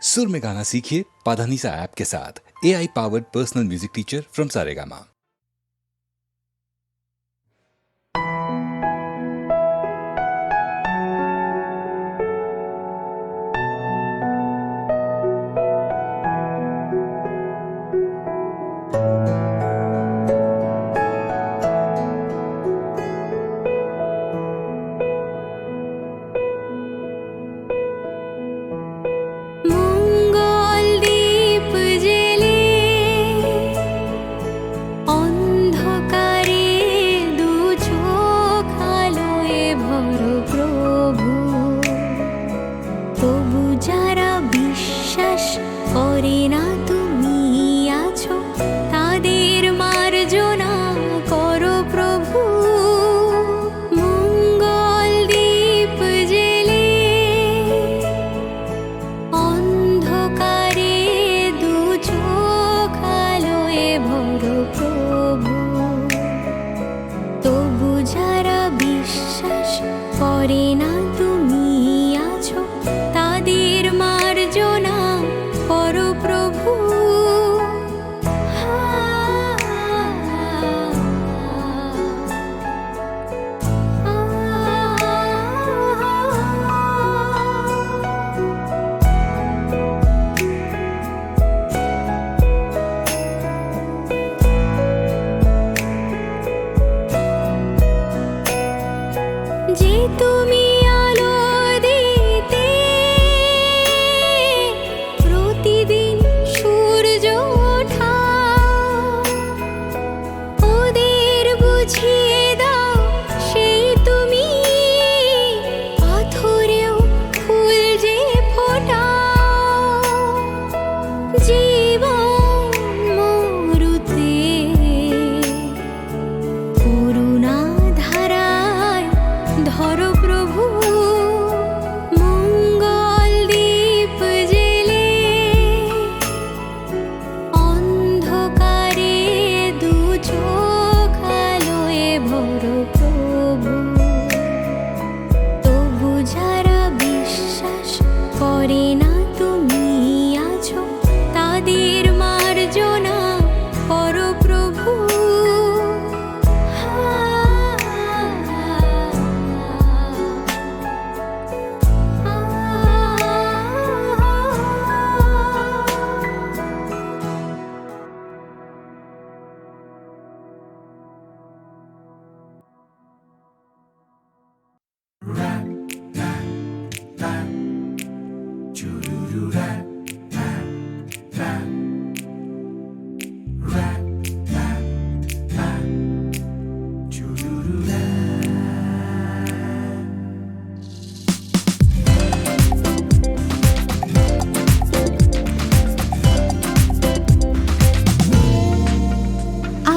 सुर में गाना सीखिए पाधानीसा ऐप के साथ। AI powered personal music teacher from Saregama.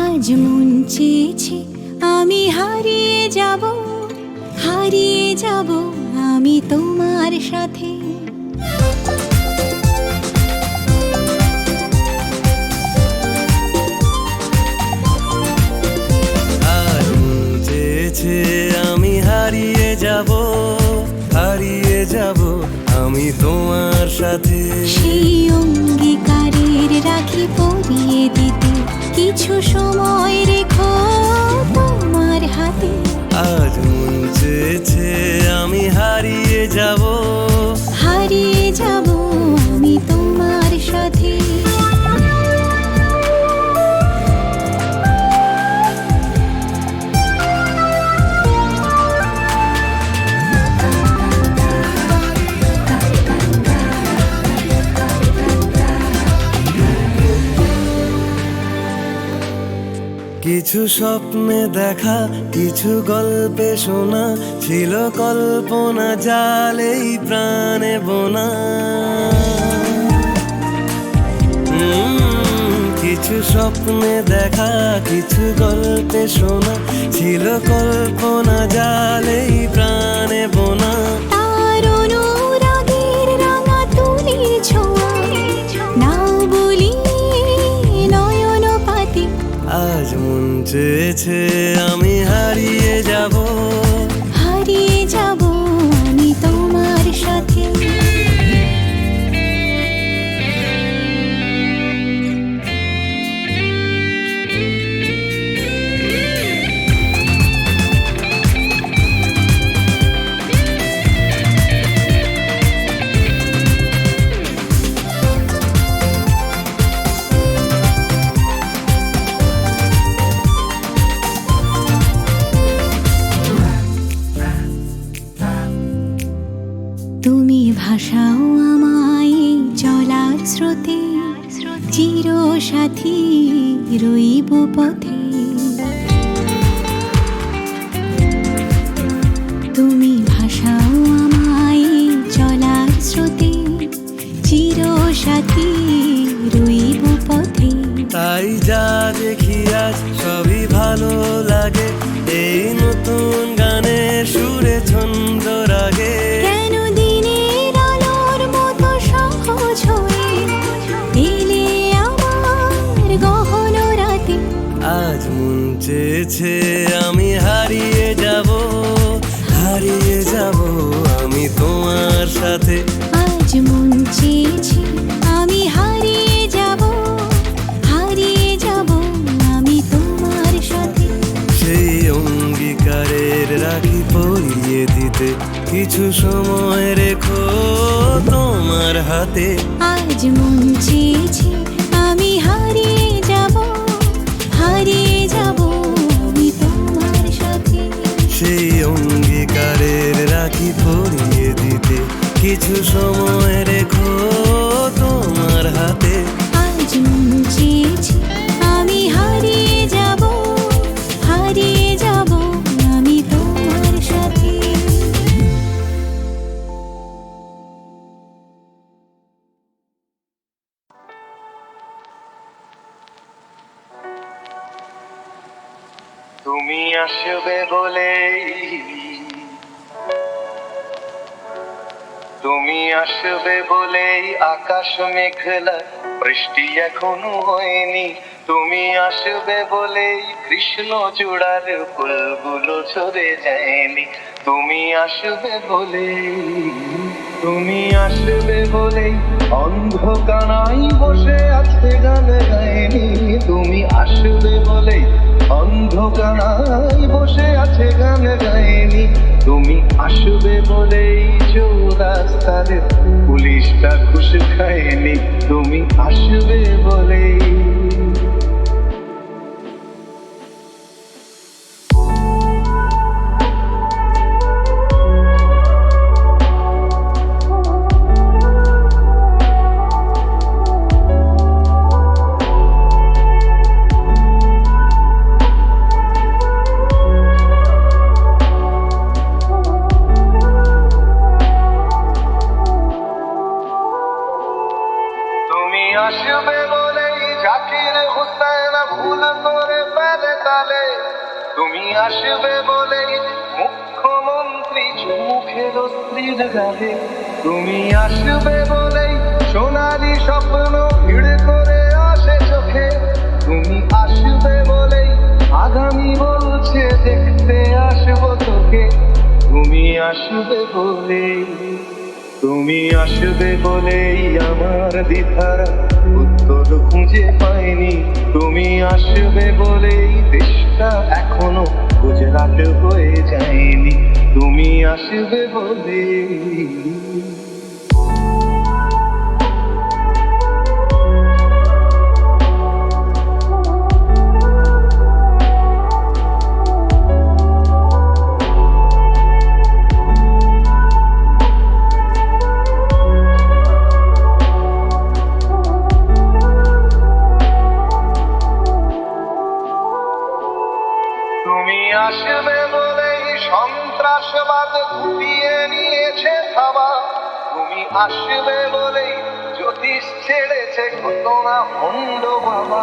আজ মন চেয়েছে আমি হারিয়ে যাব আমি তোমার সাথে। আজ মন চেয়েছে আমি হারিয়ে যাব আমি তোমার সাথে। সেই অঙ্গীকারের রাখি পরিয়ে দিতে কিছু সময় রেখো তোমার হাতে। আজ মন চেয়েছে আমি হারিয়ে যাব আমি তোমার সাথে। কিছু স্বপ্নে দেখা, কিছু গল্পে শোনা, ছিল কল্পনা জালেই প্রাণে বোনা। কিছু স্বপ্নে দেখা, কিছু গল্পে শোনা, ছিল কল্পনা জালেই প্রাণে বোনা। তার অনুরাগের রাঙা তুলির ছোঁয়া নাও বলি নয়ন পাতি। আজ মন চেয়েছে আমি হারিয়ে যাব আমি তোমার সাথে। সাথী রইব পথে। তুমি ভাষাও আমায় চলার স্রোতে, চির সাথী রইব পথে। তাই যা দেখি আজ সবই ভালো লাগে, এই নতুন গানের সুরে ছন্দ রাগে। কেন দিনের আলোর মতো সহজ হয়ে এলে আমার গহন রাতে। আজ মন চেয়েছে আমি হারিয়ে যাব, হারিয়ে যাব আমি তোমার সাথে। আজ মন চেয়েছে আমি হারিয়ে যাব, হারিয়ে যাব আমি তোমার সাথে। সেই অঙ্গীকারের রাখি পরিয়ে দিতে কিছু সময় রেখো তোমার হাতে। আজ মন চেয়েছে আমি হারিয়ে যাব, হারিয়ে যাব আমি তোমার সাথে। সেই অঙ্গীকারের রাখি পরিয়ে দিতে কিছু সময় রেখো তোমার হাতে। আজ মন চেয়েছে আমি হারিয়ে যাব, হারিয়ে যাব আমি তোমার সাথে। তুমি আসবে বলেই, তুমি আসবে বলেই আকাশ মেঘলা, বৃষ্টি এখনো হয়নি। তুমি আসবে বলেই কৃষ্ণ চূড়ার ফুলগুলো ঝরে যায়নি। তুমি আসবে বলেই, তুমি আসবে বলেই অন্ধকারাই বসে আছে গান গায়নি। তুমি আসবে বলেই অন্ধকারাই বসে আছে গান গায়নি। তুমি আসবে বলেই চৌরাস্তার পুলিশটা ঘুষ খায়নি। তুমি আসবে বলেই। তুমি আসবে বলেই জাকির হুসেন ভুল করে ফেলে তালে। তুমি আসবে বলেই মুখ্যমন্ত্রী মুখের স্ত্রীর গালে। তুমি আসবে বলেই সোনালি স্বপ্ন ভিড় করে আসে চোখে। তুমি আসবে বলেই আগামী বলছে দেখতে আসবো তোকে। তুমি আসবে বলেই, তুমি আসবে বলেই আমার দ্বিধারা উত্তর খুঁজে পাইনি। তুমি আসবে বলেই দেশটা এখনো গুজরাট হয়ে যায়নি। তুমি আসবে বলেই। তুমি আসবে বলেই সন্ত্রাসবাদ গুটিয়ে নিয়েছে থাবা। তুমি আসবে বলেই জ্যোতিষ ছেড়েছে ঘটনা ভণ্ড বাবা।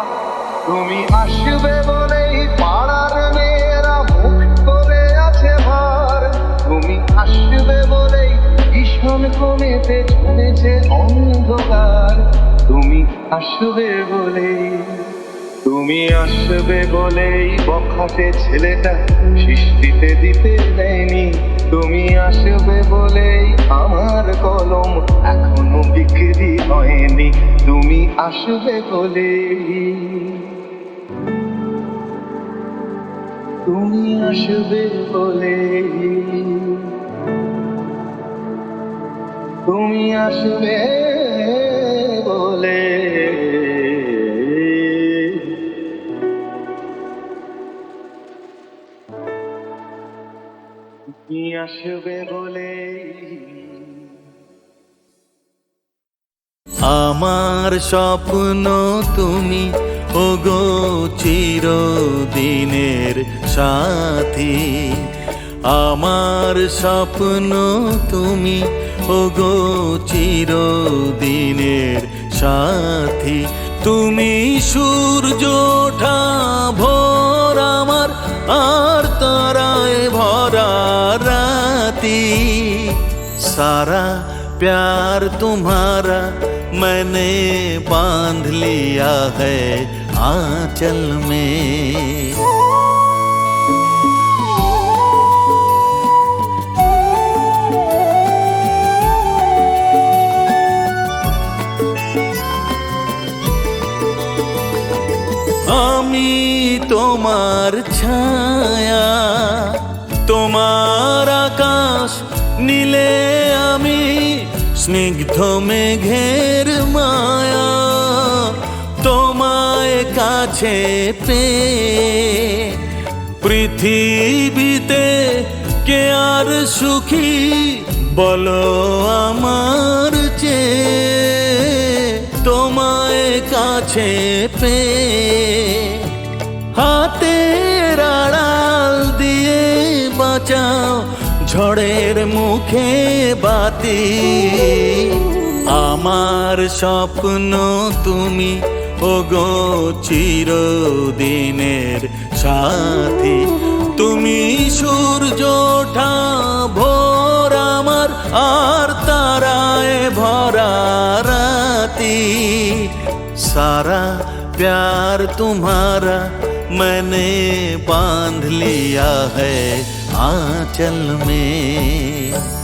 তুমি আসবে বলেই পাড়ার মেয়েরা মুখ করে আছে ভার। তুমি আসবে বলেই ভীষণ কমেতে জমেছে অন্ধকার। তুমি আসবে বলেই, তুমি আসবে বলেই বখাটে ছেলেটা সৃষ্টিতে দিতে দেয়নি। তুমি আসবে বলেই আমার কলম এখনো বিক্রি হয়নি। তুমি আসবে বলেই, তুমি আসবে বলেই, তুমি আসবে বলে। তুমি আসবে বলে। আমার স্বপ্ন তুমি ওগো চিরদিনের সাথী, আমার স্বপ্ন তুমি ওগো চিরদিনের সাথী। তুমি সূর্য ওঠা ভোর আমার, আর তারায় ভরা রাতি। सारा प्यार तुम्हारा मैंने बांध लिया है आंचल में। আমি তোমার ছায়া, তোমার আকাশ নীলে আমি স্নিগ্ধ মেঘের মায়া। তোমায় কাছে পেয়ে পৃথিবীতে কে আর সুখী বলো আমার চেয়ে। তোমায় কাছে পেয়ে হাতের আড়াল দিয়ে বাঁচাও ঝড়ের মুখে বাতি। আমার স্বপ্ন তুমি ওগো চিরদিনের সাথী। তুমি সূর্য ওঠা ভোর আমার, আর তারায় ভরা রাতি। सारा प्यार तुम्हारा मैंने बांध लिया है आंचल में।